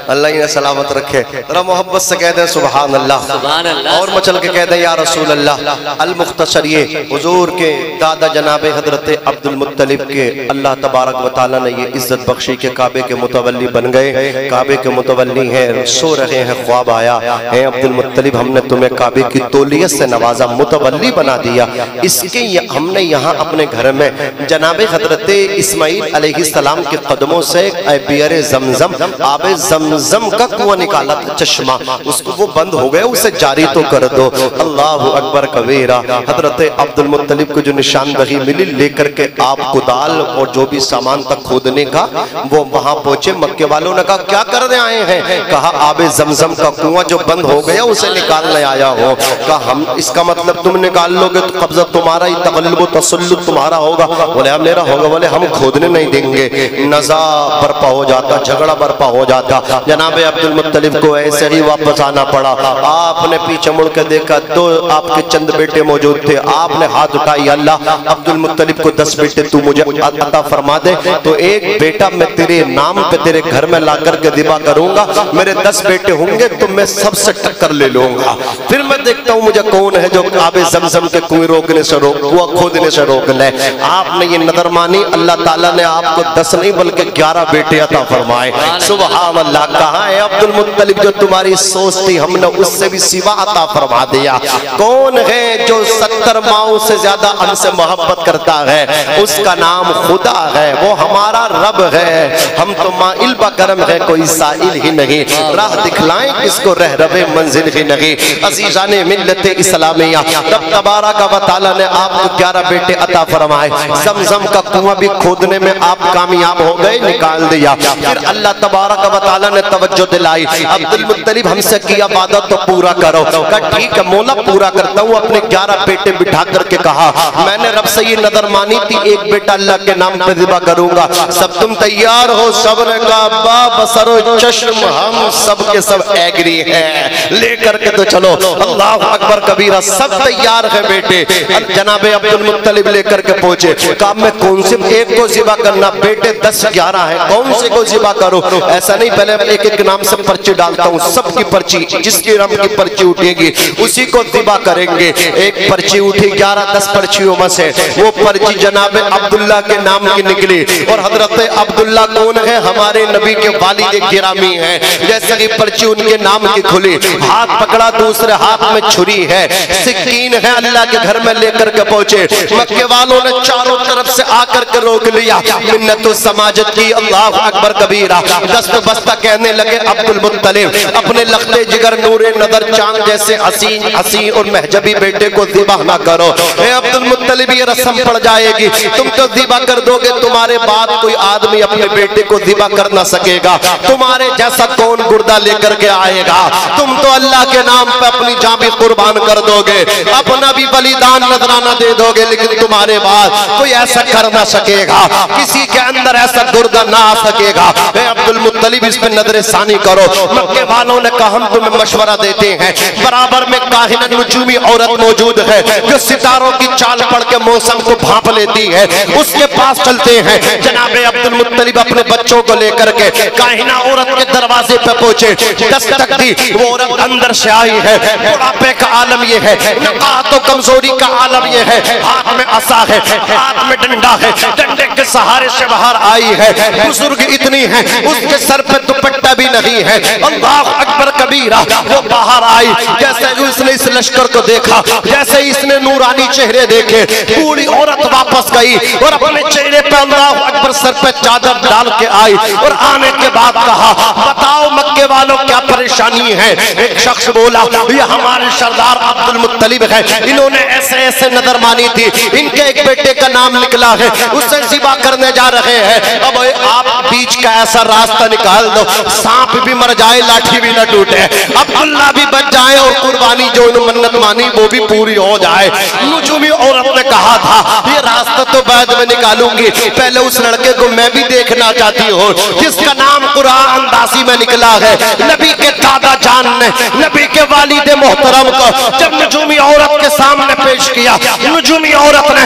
اللہ انہیں سلامت رکھے. ذرا محبت سے کہہ دیں سبحان اللہ, سبحان اللہ. اور مچل کے کہہ دیں یا رسول اللہ. المختصر یہ حضور کے دادا جناب حضرت عبد المطلب کے اللہ تبارک و تعالیٰ نے یہ عزت بخشی کہ کعبے کے متولی بن گئے, کعبے کے متولی ہیں, سو رہے ہیں, خواب آیا اے عبد المطلب ہم نے تمہیں کعبے کی تولیت سے نوازا, متولی بنا دیا. اس کے ہم نے یہاں اپنے گھر میں جناب حضرت اسماعیل علیہ السلام کے قدموں سے بیئر زمزم, آب زمزم کا کنواں نکالا تھا, چشمہ, اس کو وہ بند ہو گیا, اسے جاری تو کر دو. اللہ اکبر کبیرہ. حضرت عبد المطلب کو جو نشاندہی ملی, لے کر کے آپ کدال اور جو بھی سامان تک کھودنے کا وہ وہاں پہنچے. مکے والوں نے کہا کیا کرنے آئے ہیں؟ کہا آب زمزم کا کنواں جو بند ہو گیا اسے نکالنے آیا ہو. کہا ہم, اس کا مطلب تم نکال لو گے تو قبضہ تمہارا ہی, تغلب و تسلط تمہارا ہوگا. بولے ہم میرا ہوگا, بولے ہم کھودنے نہیں دیں گے. نزاع برپا ہو جاتا, جھگڑا برپا ہو جاتا. جناب عبد المطلب کو ایسے ہی واپس آنا پڑا. آپ نے پیچھے مڑ کے دیکھا تو آپ کے چند بیٹے موجود تھے. آپ نے ہاتھ اٹھائی, اللہ عبد المطلب کو 10 بیٹے تو مجھے عطا فرما دے, تو ایک بیٹا میں تیرے نام پہ تیرے گھر میں لا کر کے ذبح کروں گا. میرے 10 بیٹے ہوں گے تو میں سب سے ٹکر لے لوں گا, پھر میں دیکھتا ہوں مجھے کون ہے جو آب زمزم کے کنویں روکنے سے کھودنے سے روک لے. آپ نے یہ نظر مانی, اللہ تعالیٰ نے آپ کو 10 نہیں بلکہ 11 بیٹے عطا فرمائے. سبحان اللہ. کہاں ہے عبد المطلب جو تمہاری سوچ تھی ہم نے اس سے بھی سوا عطا فرما دیا. کون ہے جو 70 ماؤں سے زیادہ ہم سے محبت کرتا ہے؟ اس کا نام خدا ہے, وہ ہمارا رب ہے. ہم تو مائل بکرم ہے, کوئی سائل ہی نہیں, راہ دکھلائیں کس کو رہرب منزل ہی نہیں. عزیزان ملت اسلامیہ, رب تبارک و تعالیٰ نے آپ کو 11 بیٹے عطا فرمائے. زمزم کا کنواں بھی کھودنے میں آپ کامیاب ہو گئے, نکال دیا. پھر اللہ تبارک و تعالیٰ نے توجہ دلائی, عبد المطلب ہم سے کیا وعدہ تو پورا کرو. کہا ٹھیک ہے مولا پورا کرتا ہوں. اپنے 11 بیٹے بٹھا کر کے کہا میں نے رب سے یہ نظر مانی تھی, ایک بیٹا اللہ کے نام پہ ذبح کروں گا. سب تم تیار ہو؟ سب نے کہا با بصر و چشم ہم سب کے سب ایگری ہیں, لے کر کے تو چلو. اللہ اکبر کبیرہ. سب تیار ہیں بیٹے. جناب عبد المطلب لے کر کے پہنچے. کہا میں کون سے ایک کو ذبح کرنا؟ بیٹے 10-11 ہیں, کون سے کو ذبح کرو؟ ایسا نہیں, پہلے ایک ایک نام سے پرچی ڈالتا ہوں, سب کی پرچی, جس کی رم کی پرچی اٹھے گی اسی کو ذبح کریں گے. ایک پرچی اٹھی, 11-10 پرچیوں میں سے وہ پرچی جناب عبداللہ کے نام کی نکلی. اور حضرت عبداللہ کون ہے؟ ہمارے نبی کے والد گرامی ہیں. جیسے ہی پرچی ان کے نام کی کھلی, ہاتھ پکڑا, دوسرے ہاتھ میں چھری ہے, سکین ہے, اللہ کے گھر میں لے کر کے پہنچے. مکے والوں نے چاروں طرف سے آ کر کے روک لیا, منت و سماجت کی. اللہ اکبر کبیرہ. دست بستہ کہنے لگے عبد المطلب اپنے لختے جگر نور نظر چاند جیسے حسین اور مہجبی بیٹے کو ذبح نہ کرو. اے عبد المطلب یہ رسم پڑ جائے گی, تم تو ذبح کر دو گے, تمہارے بعد کوئی آدمی اپنے بیٹے کو ذبح کر نہ سکے گا. تمہارے جیسا کون گردہ لے کر کے آئے گا؟ تم تو اللہ کے نام پہ اپنی جان بھی قربان کر دو گے, اپنا بھی بلیدان نذرانہ دے دو گے, لیکن تمہارے بعد کوئی ایسا کر نہ سکے گا, کسی کے اندر ایسا گردہ نہ آ سکے گا. اے عبد المطلب اس پہ نظر ثانی کرو. مکے والوں نے کہا ہم تمہیں مشورہ دیتے ہیں, برابر میں کاہنہ نجومی عورت موجود ہے جو ستاروں کی چال پڑھ کے موسم کو بھانپ لیتی ہے, اس کے پاس چلتے ہیں. جناب عبد المطلب اپنے بچوں کو لے کر کے کاہنہ عورت کے دروازے پہ پہنچے, دستک دی. وہ عورت اندر سے آئی ہے, بڑھاپے کا عالم یہ ہے, نقاہت و کمزوری کا عالم یہ ہے, ہاتھ میں عصا ہے, ہاتھ میں ڈنڈا ہے, ڈنڈے کے سہارے سے باہر آئی ہے. بزرگ اتنی ہے, اس کے سر پہ دوپٹہ بھی نہیں ہے. اللہ اکبر کبیرہ. وہ باہر آئی, جیسے اس نے اس لشکر کو دیکھا, جیسے اس نے نورانی چہرے دیکھے, پوری عورت واپس گئی اور اپنے چہرے پہ اللہ اکبر سر پہ چادر ڈال کے آئی. اور آنے کے بعد کہا بتاؤ مکے والوں کیا پریشانی ہے؟ ایک شخص بولا یہ ہمارے سردار عبد المطلب ہے, انہوں نے ایسے ایسے نظر مانی تھی, ان کے ایک بیٹے کا نام نکلا ہے, اسے ذبح کرنے جا رہے ہیں. اب آپ بیچ کا ایسا راستہ نکال دو, سانپ بھی مر جائے, لاٹھی بھی نہ ٹوٹے, عبداللہ بھی بچ جائے, اور قربانی جو انہوں منت مانی وہ بھی پوری ہو جائے. نجومی عورت نے کہا تھا یہ راستہ تو بعد میں نکالوں گی, پہلے اس لڑکے کو میں بھی دیکھنا چاہتی ہوں جس کا نام قرآن اندازی میں نکلا ہے. نبی کے دادا جان نے نبی کے والد محترم کو جب نجومی عورت کے سامنے پیش کیا, نجومی عورت نے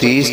30,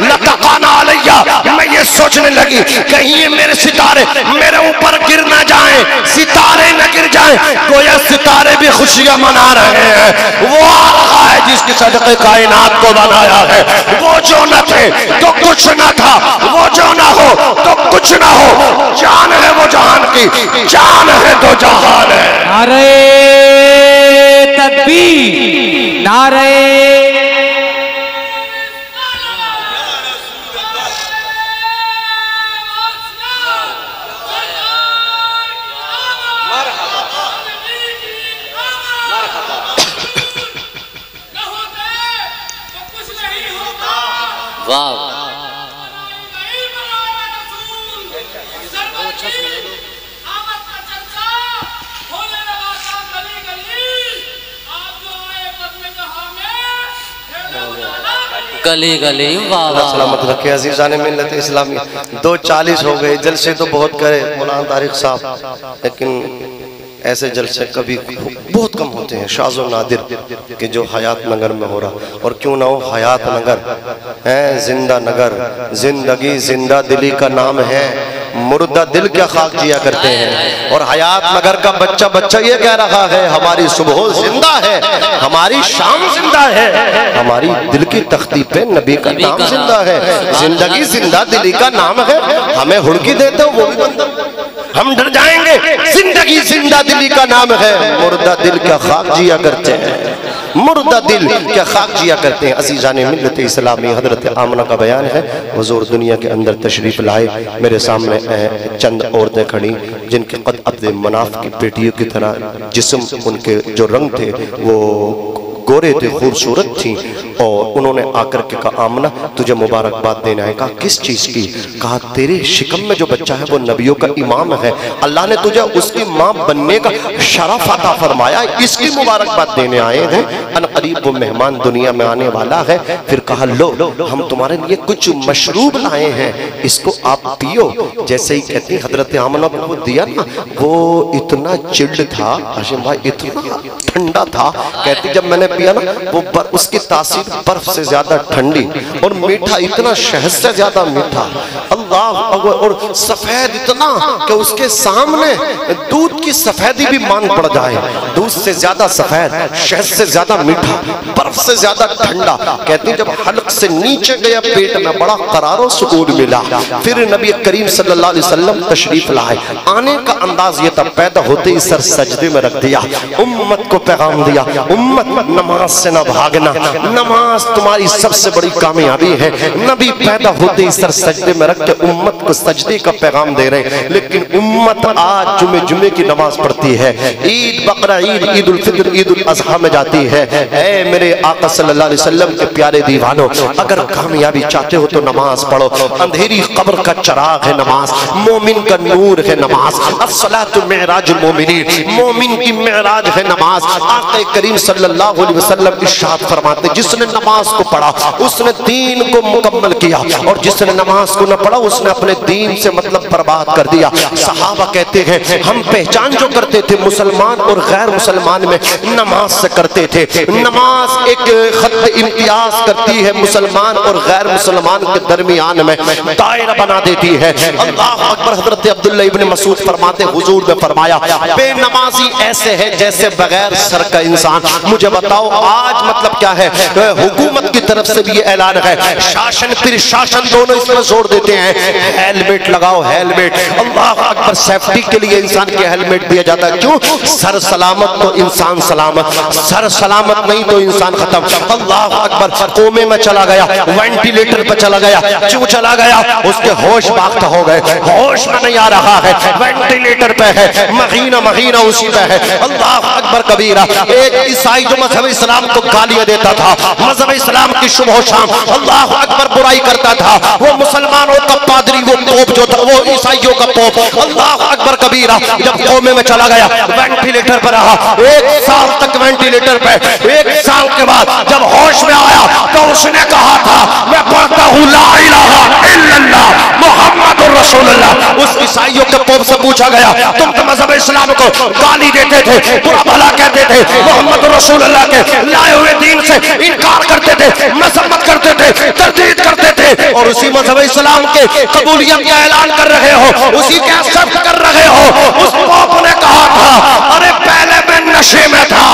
لتقانا علیہ، میں یہ سوچنے لگی کہیں یہ میرے ستارے میرے اوپر گر نہ جائیں، ستارے نہ گر جائیں، گویا ستارے بھی خوشیاں منا رہے ہیں۔ وہ آقا ہے جس کی صدقے کائنات کو بنایا ہے، وہ جو نہ تھے تو کچھ نہ تھا، وہ جو نہ ہو تو کچھ نہ ہو، جان ہے وہ جہان کی، جان ہے تو جہان ہے۔ نعرہ تکبیر، نعرہ واہ گلی گلی واہ اللہ سلامت رکھے عزیزان ملت اسلامی۔ 2:40 ہو گئے، جلسے تو بہت کرے مولانا طارق صاحب، لیکن ایسے جلسے کبھی بہت کم ہوتے ہیں، شاذ و نادر، کہ جو حیات نگر میں ہو رہا، اور کیوں نہ ہو حیات نگر ہے، زندہ نگر، زندگی زندہ دلی کا نام ہے، مردہ دل کیا خاک جیا کرتے ہیں، اور حیات نگر کا بچہ یہ کہہ رہا ہے ہماری صبح زندہ ہے، ہماری شام زندہ ہے، ہماری دل کی تختی پہ نبی کا نام زندہ ہے، زندگی زندہ دلی کا نام ہے، ہمیں ہڑکی دیتے ہو وہ بھی بندہ، ہم ڈر جائیں گے، زندگی زندہ دلی کا نام ہے، مردہ دل کیا خاک جیا کرتے ہیں، مردہ دل کیا خاک جیا کرتے ہیں۔ عزیزان ملت اسلامی، حضرت آمنہ کا بیان ہے، حضور دنیا کے اندر تشریف لائے، میرے سامنے چند عورتیں کھڑی جن کے قد عبد مناف کی بیٹیوں کی طرح جسم، ان کے جو رنگ تھے وہ گورے تھے، خوبصورت تھیں، اور انہوں نے آ کر کے کہا آمنہ تجھے مبارکباد دینا ہے۔ کہا کس چیز کی؟ کہا تیرے شکم میں جو بچہ ہے وہ نبیوں کا امام ہے، اللہ نے تجھے اس کی ماں بننے کا شرف عطا فرمایا، اس کی مبارکباد دینے آئے ہیں، ان قریب وہ مہمان دنیا میں آنے والا ہے۔ پھر کہا لو ہم تمہارے لیے کچھ مشروب لائے ہیں، اس کو آپ پیو۔ جیسے ہی کہتی حضرت آمنہ کو وہ دیا نا، وہ اتنا چلڈ تھا ہاشم بھائی، اتنا ٹھنڈا تھا، کہتی جب میں نے پیا نا وہ اس کی تاثیر برف سے زیادہ ٹھنڈی، اور میٹھا اتنا شہد سے زیادہ میٹھا، اللہ اکبر، اور سفید اتنا کہ اس کے سامنے دودھ کی سفیدی بھی مان پڑ جائے، دودھ سے زیادہ سفید، شہد سے زیادہ میٹھا، برف سے زیادہ ٹھنڈا۔ کہتی جب حلق سے نیچے گیا پیٹ میں بڑا قرار و سکون ملا۔ پھر نبی کریم صلی اللہ علیہ وسلم تشریف لائے، آنے کا انداز یہ تھا، پیدا ہوتے ہی سر سجدے میں رکھ دیا، امت کو پیغام دیا، امت نماز سے نہ بھاگنا، نماز تمہاری سب سے بڑی کامیابی ہے۔ نبی پیدا ہوتے ہی سر سجدے میں رکھ کے امت کو سجدے کا پیغام دے رہے ہیں، لیکن امت آج جمعے کی نماز پڑھتی ہے، عید بقرہ عید، عید الفطر، عید الاضحیٰ میں جاتی ہے۔ اے میرے آقا صلی اللہ علیہ وسلم کے پیارے دیوانوں، اگر کامیابی چاہتے ہو تو نماز پڑھو، اندھیری قبر کا چراغ ہے نماز، مومن کا نور ہے نماز، الصلاۃ معراج المومنین، مومن کی معراج ہے نماز۔ آقا کریم صلی اللہ علیہ وسلم ارشاد فرماتے جس نے نماز کو پڑھا اس نے دین کو مکمل کیا، اور جس نے نماز کو نہ پڑھا اس نے اپنے دین سے مطلب برباد کر دیا۔ صحابہ کہتے ہیں ہم پہچان جو کرتے تھے مسلمان اور غیر مسلمان میں نماز سے کرتے تھے، نماز ایک خط امتیاز کرتی ہے مسلمان اور غیر مسلمان کے درمیان میں، دائرہ بنا دیتی ہے۔ اللہ اکبر۔ حضرت عبداللہ ابن مسعود فرماتے حضور نے فرمایا بے نمازی ایسے ہے جیسے بغیر سر کا انسان۔ مجھے بتاؤ آج مطلب کیا ہے؟ حکومت کی طرف سے بھی یہ اعلان ہے، شاشن پھر شاشن دونوں اس میں زور دیتے ہیں، ہیلمٹ لگاؤ، ہیلمٹ۔ اللہ اکبر۔ سیفٹی کے لیے انسان کے ہیلمٹ دیا جاتا ہے، کیوں؟ سر سلامت تو انسان سلامت، سر سلامت نہیں تو انسان ختم۔ اللہ اکبر۔ کومے میں چلا گیا، وینٹیلیٹر پہ چلا گیا، کیوں چلا گیا؟ اس کے ہوش باختہ ہو گئے، ہوش میں نہیں آ رہا ہے، وینٹیلیٹر پہ ہے، مہینہ اسی پہ ہے۔ اللہ اکبر کبیرہ۔ ایک عیسائی جو مذہب اسلام کو گالیاں دیتا تھا، مذہب اسلام کی صبح و شام اللہ اکبر برائی کرتا تھا، وہ مسلمانوں کا پادری، وہ پوپ جو تھا، وہ عیسائیوں کا پوپ، اللہ اکبر کبیرہ، جب قومے میں چلا گیا وینٹیلیٹر پر رہا 1 سال تک وینٹیلیٹر پہ۔ 1 سال کے بعد جب ہوش میں آیا تو اس نے کہا تھا میں پڑھتا ہوں لا الہ الا اللہ محمد رسول اللہ۔ اس عیسائیوں کے پوپ سے پوچھا گیا تم تو مذہب السلام کو گالی دیتے تھے, برا بھلا کہتے تھے, محمد رسول اللہ کے لائے ہوئے دین سے انکار کرتے تھے, مذمت کرتے تھے, تردید کرتے تھے, اور اسی مذہب اسلام کے قبولیت کا اعلان کر رہے ہو, اسی کے ایکسپٹ کر رہے ہو. اس پوپ نے کہا تھا ارے پہلے میں نشے میں تھا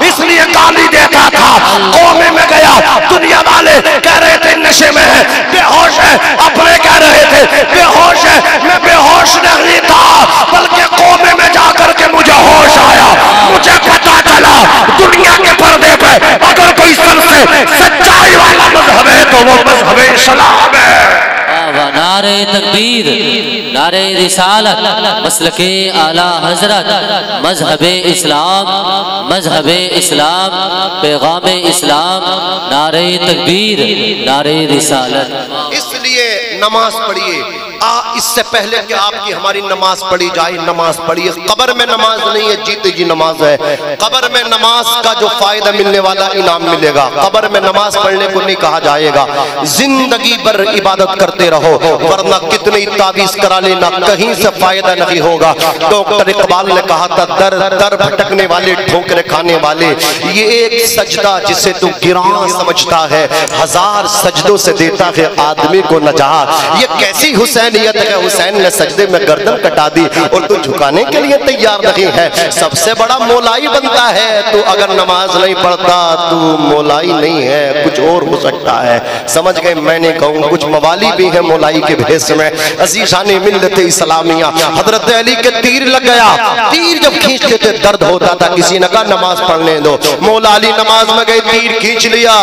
اس لیے گالی دیتا تھا, قومے میں گیا, دنیا والے کہہ رہے تھے نشے میں ہے, بے ہوش ہے, اپنے کہہ رہے تھے بے ہوش ہے, میں بے ہوش نہیں تھا بلکہ قومے میں جا کر کے مجھے ہوش آیا, مجھے پتا چلا دنیا کے پردے پہ اگر کوئی سب سے سچائی والا مذہب ہے تو وہ مذہب اسلام ہے. نعرہ تکبیر, نعرہ رسالت, مسلک اعلیٰ حضرت, مذہب اسلام, مذہب اسلام, پیغام اسلام, نعرہ تکبیر, نعرہ رسالت. اس لیے نماز پڑھیے, اس سے پہلے کہ آپ کی ہماری نماز پڑھی جائے نماز پڑھیے. قبر میں نماز نہیں ہے, جیتے جی نماز ہے. قبر میں نماز کا جو فائدہ ملنے والا انعام ملے گا, قبر میں نماز پڑھنے کو نہیں کہا جائے گا. زندگی بھر عبادت کرتے رہو ورنہ کتنی تعویذ کرا لینا کہیں سے فائدہ نہیں ہوگا. ڈاکٹر اقبال نے کہا تھا در در بھٹکنے والے, ٹھوکرے کھانے والے, یہ ایک سجدہ جسے تو گراں سمجھتا ہے ہزار سجدوں سے دیتا ہے آدمی کو نجات. یہ کیسی حسینیت ہے, حسین نے سجدے میں گردن کٹا دی اور تو جھکانے کے لیے تیار نہیں ہے. سب سے بڑا مولائی بنتا ہے تو اگر نماز نہیں پڑھتا تو مولائی نہیں ہے, کچھ اور ہو سکتا ہے. سمجھ گئے میں نے کہوں کچھ موالی بھی ہیں مولائی کے بھیس میں. عزیزان ملت اسلامیہ, حضرت علی کے تیر لگ گیا, تیر جب کھینچتے تھے درد ہوتا تھا, کسی نے کہا نماز پڑھنے دو, مولا علی نماز میں گئے, تیر کھینچ لیا,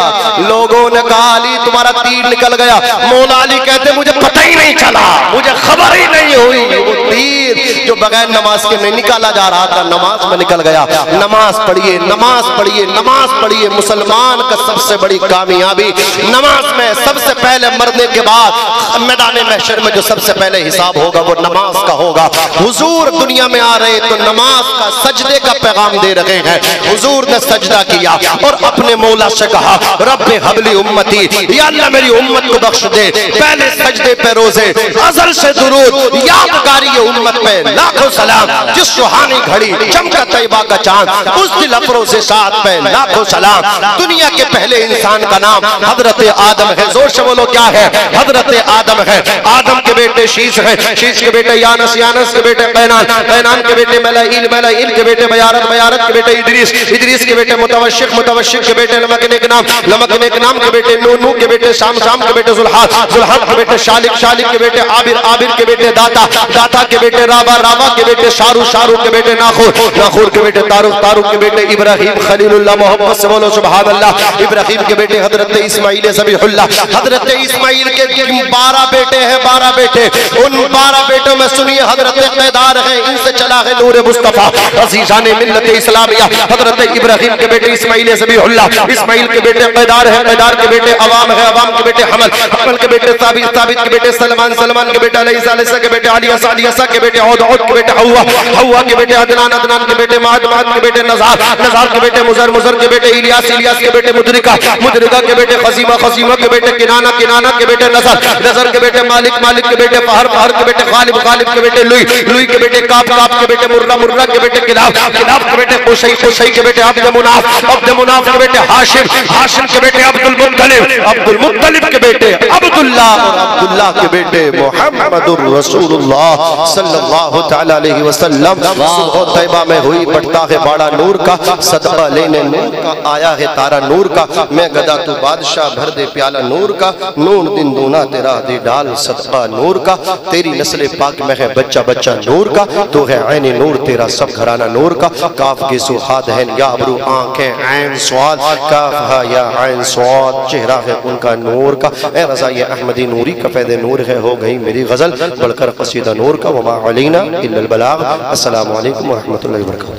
لوگوں نے کہا علی تمہارا تیر نکل گیا. مولا علی کہتے مجھے پتہ ہی نہیں چلا, مجھے خبر ہی نہیں ہوئی, وہ تیر جو بغیر نماز کے نہیں نکالا جا رہا تھا نماز میں نکل گیا. نماز پڑھیے, نماز پڑھیے, نماز پڑھیے. مسلمان کا سب سے بڑی کامیابی نماز میں, سب سے پہلے مرنے کے بعد میدان محشر میں جو سب سے پہلے حساب ہوگا وہ نماز کا ہوگا. حضور دنیا میں آ رہے تو نماز کا سجدے کا پیغام دے رہے ہیں. حضور نے سجدہ کیا اور اپنے مولا سے کہا رب حبلی امتی, یا اللہ میری امت کو بخش دے. پہلے سجدے پہ روزے, ازل سے درود, یادگاری امت پہ لاکھوں سلام. جس سہانی گھڑی چمکا طیبہ کا چاند, اس دل افروز ساتھ پہ لاکھوں سلام. دنیا کے پہلے انسان کا نام حضرت آدم ہے. زور سے بولو کیا ہے؟ حضرت آدم ہے. آدم کے بیٹے شیش ہیں, شیش کے بیٹے یانس, یانس کے بیٹے قینان, قینان کے بیٹے ملائیل, ملائیل کے بیٹے بیارت, بیارت کے بیٹے ادریس, ادریس کے بیٹے متوشق, متوشق کے بیٹے لمک نام, لمک نام کے بیٹے نو, نو کے بیٹے شام, شام کے بیٹے زلحات, زلحات کے بیٹے شالک, شالک کے بیٹے عابر, عابر کے بیٹے داتا, داتا کے بیٹے رابا, رابا کے بیٹے شارو, شارو کے بیٹے ناخور, ناخور کے بیٹے تاروق, تاروق کے بیٹے ابراہیم خلیل اللہ. محبت سے بولو سبحان اللہ. ابراہیم کے بیٹے حضرت اسماعیل ذبیح اللہ. حضرت اسماعیل کے 12 بیٹے ہیں, 12 بیٹے. ان 12 بیٹوں میں سنیے حضرت قیدار ہیں, ان سے چلا ہے نور مصطفیٰ. عزیزان ملت اسلامیہ, حضرت ابراہیم کے بیٹے اسماعیل ذبیح اللہ, اسماعیل کے بیٹے قیدار ہیں, قیدار کے بیٹے عوام ہے, عوام کے بیٹے حمل, حمل کے بیٹے ثابت, ثابت کے بیٹے سلمان, سلمان کے بیٹے علیسہ, علیسہ کے بیٹے علیسہ, علیسہ کے بیٹے عود, عود کے بیٹے حوا, حوا کے بیٹے عدنان, عدنان کے بیٹے معاد, معاد کے بیٹے نزار, نزار کے بیٹے مزر, مزر کے بیٹے الیاس, الیاس کے بیٹے مدرکہ, مدرکہ کے بیٹے خزیمہ, خزیمہ کے بیٹے کنانہ, کنانہ کے بیٹے نظر, نظر کے بیٹے مالک, مالک کے بیٹے فہر, فہر کے بیٹے غالب, غالب کے بیٹے لوئی, لوئی کے بیٹے کاپ, کاپ کے بیٹے مرہ, مرہ کے بیٹے کلاب, کلاب کے بیٹے قشی, قشی کے بیٹے عبد مناف, عبد مناف کے بیٹے ہاشم, ہاشم کے بیٹے عبد المطلب, عبد المطلب کے بیٹے عبداللہ, اور عبداللہ کے بیٹے محمد الرسول اللہ صلی اللہ تعالی علیہ وسلم. صبح طیبہ میں ہوئی پڑھتا ہے باڑا نور کا, صدقہ لینے نور کا, آیا ہے تارا نور کا. میں گدا تو بادشاہ بھر دے پیالہ نور کا, نون دن دونا تیرا دے ڈال صدقہ نور کا. تیری نسل پاک میں ہے بچہ بچہ نور کا, تو ہے عین نور تیرا سب گھرانہ نور کا. کاف کے سوحاد ہے یا ابرو آنکھیں عین سواد, کاف ہا یا عین سواد, چہرہ ہے ان کا نور کا. اے رضا یہ احمدی نوری کا فیض نور ہے, ہو گئی میری غزل بڑھ کر قصیدہ نور کا. وما علینا الا البلاغ. السلام علیکم ورحمۃ اللہ وبرکاتہ.